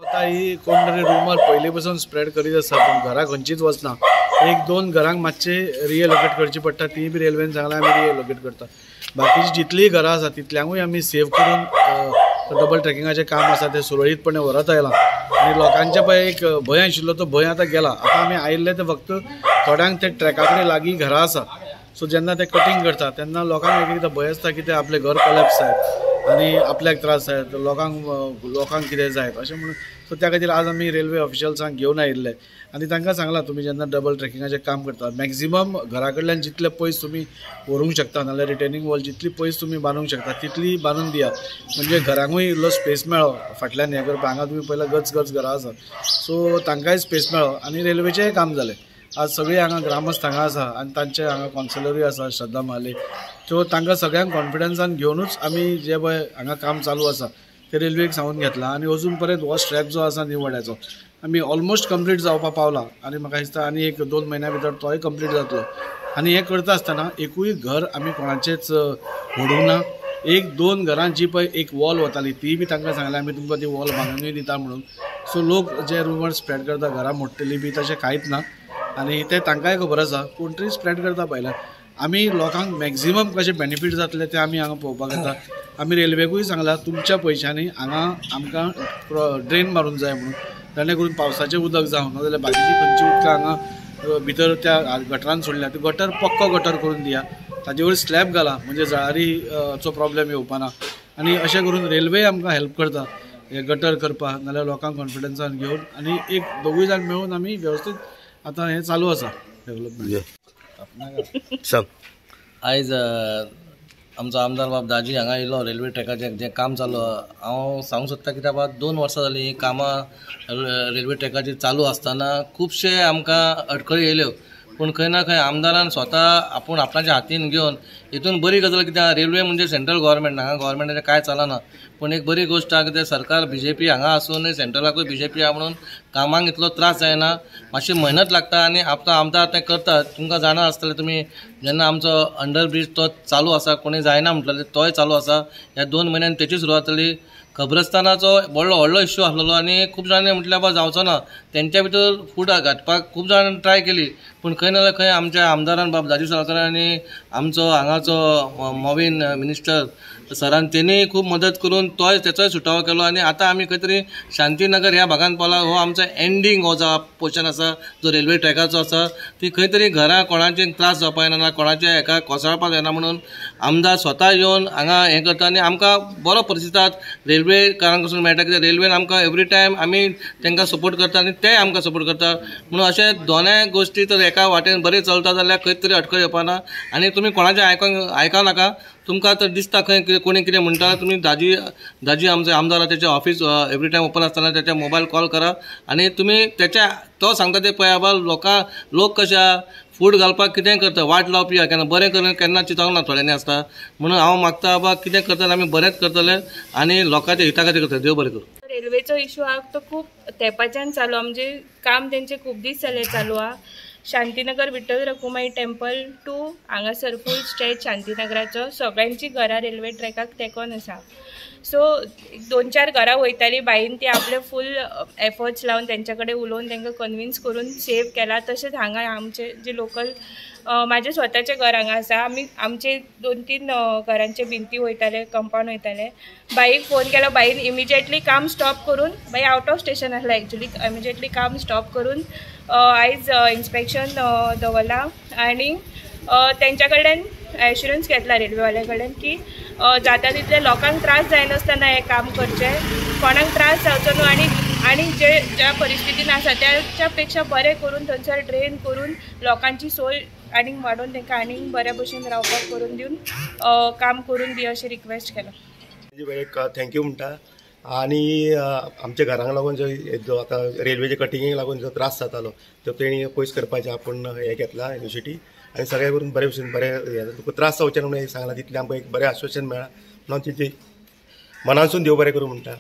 आता ही कोण तरी रुमर पयली पासून स्प्रेड करीत आसा पण घरा खंयचीच वचना। एक दोन घरांक मातशे रिएलोकेट करची पडटा, ती बी रेल्वेन सांगला आमी रिएलोकेट करता। बाकीची जितली घरां आसा तितल्यांकूय आमी सेव करून डबल ट्रॅकिंगाचें काम आसा ते सुरळीतपणे व्हरत आयलां आनी लोकांचे पळय एक भंय आशिल्लो तो भंय आतां गेला। आतां आमी आयिल्ले ते फक्त थोड्यांक ते ट्रॅका कडेन लागीं घरां आसा, सो जेन्ना ते कटिंग करता तेन्ना लोकांक एकएकदां भंय आसता की ते आपले घर कोलॅप्स जायत आनी आपल्याक त्रास जायत, लोकांक कितें जायत अशें म्हणून। सो त्या खातीर आज आमी रेल्वे ऑफिशियल्सांक घेवन आयिल्ले आनी तांकां सांगलां तुमी जेन्ना डबल ट्रॅकिंगाचें काम करता मॅक्झिमम घरा कडल्यान जितले पयस तुमी व्हरूंक शकता नाल्यार रिटेनिंग वॉल जितली पयस तुमी बांदूंक शकता तितली बांदून दिया, म्हणजे घरांकूय इल्लो स्पेस मेळो फाटल्यान हें करपाक। हांगा तुमी पळयल्यार गच घरां आसात, सो तांकांय स्पेस मेळो आनी रेल्वेचेंय काम जालें। आज सगळीं हांगा ग्रामस्थ हांगा आसा आनी तांचे हांगा कावन्सिलरूय आसा श्रद्धा महाले, सो तांकां सगळ्यांक कॉन्फिडन्सान घेवनूच आमी जे पळय हांगा काम चालू आसा ते रेल्वेक सांगून घेतला आनी अजून पर्यंत हो स्ट्रॅप जो आसा न्यू वाड्याचो आमी ऑलमोस्ट कंप्लीट जावपाक पावला आनी म्हाका दिसता आनी एक 2 म्हयन्या भितर तोय कंप्लीट जातलो। आनी हें करता आसतना एकूय घर आमी कोणाचेच व्हडूंक ना। एक दोन घरां जी पळय एक वॉल वताली ती बी तांकां सांगलें आमी तुमकां ती वॉल बांदूनय दिता म्हणून। सो लोक जे रुमर स्प्रेड करता घरां मोडटली बी तशें कांयच ना आनी ते तांकांय खबर आसा, कोण तरी स्प्रेड करता पळयला। आमी लोकांक मॅक्झिमम कशें बेनिफीट जातले ते आमी हांगा पळोवपाक येता। आमी रेल्वेकूय सांगला तुमच्या पयशांनी हांगा आमकां ड्रेन मारूंक जाय म्हणून, जेणे करून पावसाचें उदक जावं नाजाल्यार बाकीची खंयची उदकां हांगा भितर त्या गटरान सोडल्या ते गटर पक्को गटर करून दिया, ताजे वयर स्लॅब घाला म्हणजे जळारीचो प्रॉब्लेम येवपाना। आनी अशें करून रेल्वे आमकां हेल्प करता हे गटर करपाक नाल्यार लोकांक कॉन्फिडन्सान घेवन आनी एक दोगूय जाण मेळून आमी वेवस्थीत आतां हें चालू आसा डेव्हलपमेंट। आयज आमचो आमदार बाब दाजी हांगा येयलो रेल्वे ट्रॅकाचें जें काम चालू हांव सांगूंक सोदता कित्याक बाबा 2 वर्सां जालीं हीं कामां रेल्वे ट्रॅकाचेर चालू आसतना खुबशे आमकां अडखळी येयल्यो, पूण खंय ना खंय आमदारान स्वता आपूण आपणाच्या हातीन घेवन हितून बरी गजाल कित्याक रेल्वे म्हणजे सेंट्रल गव्हर्मेंट, हांगा गव्हर्मेंटाचें कांय चलना, पूण एक बरी गोश्ट आहा कित्याक सरकार बीजेपी हांगा आसून सेंट्रलाकूय बीजेपी आहा म्हणून कामांक इतलो त्रास जायना, मातशी मेहनत लागता आनी आपलो आमदार तें करतात। तुमकां जाणा आसतलें तुमी जेन्ना आमचो अंडर ब्रिज तो चालू आसा कोणी जायना म्हटलें तोय चालू आसा, ह्या 2 म्हयन्यान तेची सुरवात जाली। खबरस्तानाचो व्हडलो इश्यू आसलेलो आनी खूब जाणांनी म्हटल्यार बाबा जावचो ना, तेंच्या भितर फूट घातपाक खूब जाणां ट्राय केली, पूण खंय ना जाल्यार खंय आमच्या आमदारान बाब दाजी साळकार आनी आमचो हांगाचो मोवीन मिनिस्टर सरान तेणी खूब मदत करून तोय तेचोय सुटावो केलो आनी आतां आमी खंय तरी शांतीनगर ह्या भागांत पावला। हो आमचो एंडींग हो जो पोर्शन आसा जो रेल्वे ट्रॅकाचो आसा ती खंय तरी घरां कोणाचे त्रास जावपाक येना, कोणाच्या हेका कोसळपाक येना म्हणून आमदार स्वता येवन हांगा हें करता आनी आमकां बरो प्रतिसाद रेल्वेकारांक कडसून मेळटा कित्याक रेल्वेन आमकां एवरी टायम आमी तांकां सपोर्ट करता आनी ते आमकां सपोर्ट करता म्हणून अशें दोनूय गोश्टी तर एका वाटेन बरें चलता जाल्यार खंय तरी अडखळ येवपाना आनी तुमी कोणाचें आयका नाका। तुमकां तर दिसता खंय कोणी कितें म्हणटा तुमी दाजी आमचे आमदार तेचें ऑफिस एवरी टायम ओपन आसतना तेचे मोबायल कॉल करा आनी तुमी तेच्या तो सांगता ते पळया बाबा लोक कशे आहा फूड घालपाक कितें करता वाट लावपी आहा, केन्ना बरें करून केन्ना चिंतोंक ना थोड्यांनी आसता, म्हणून हांव मागता बाबा कितें करतले आमी बरेंच करतले आनी लोकांच्या हिता खातीर करतले। देव बरें करूं। रेल्वेचो इश्यू हा तो खूब तेंपाच्यान चालू म्हणजे काम तेंचे खूब दीस जाले चालू हा। शांतीनगर विठ्ठल रखुमाई टेम्पल टू हांगासर फूल स्ट्रेच शांतीनगराचो सगळ्यांची घरां रेल्वे ट्रॅकाक तेकोन आसा। सो 2-4 घरां वयताली बाईन ती आपले फूल एफर्ट्स लावन तेंच्या कडेन उलोवन तांकां कन्विन्स करून सेव केला। तशेंच हांगा आमचे जे लोकल म्हाजें स्वताचें घर हांगा आसा, आमचे 2-3 घरांचे भिंती वयताले, कंपाउंड वयताले। बाईक फोन केलो, बाईन इमिजिएटली काम स्टॉप करून, बाई आउट ऑफ स्टेशन आसला एक्चुअली, इमिजिएटली काम स्टॉप करून आयज इन्स्पेक्शन दवरला आनी तेंच्या कडल्यान एश्युरन्स घेतला रेल्वेवाल्या कडल्यान की जाता तितले लोकांक त्रास जायनासतना हें काम करचें, कोणाक त्रास जावचो न्हू आनी ज्या परिस्थितीन आसा त्याच्या पेक्षा बरें करून थंयसर ड्रेन करून लोकांची सोय आनीक वाडोवन तांकां आनीक बऱ्या भशेन रावपाक करून दिवन काम करून दी अशें रिक्वेस्ट केला। एक थँक्यू म्हणटा आनी आमच्या घरांक लागून जो आतां रेल्वेचे कटिंगेक लागून जो त्रास जातालो तो तेणी पयस करपाचें आपूण हें घेतला इनिशिएटीव आनी सगळें करून बरे भशेन बरें तुका त्रास जावचे ना म्हणून सांगलां तितलें आमकां एक बरें आश्वासन मेळ्ळां म्हणून तिची मनासून देव बरें करूं म्हणटा।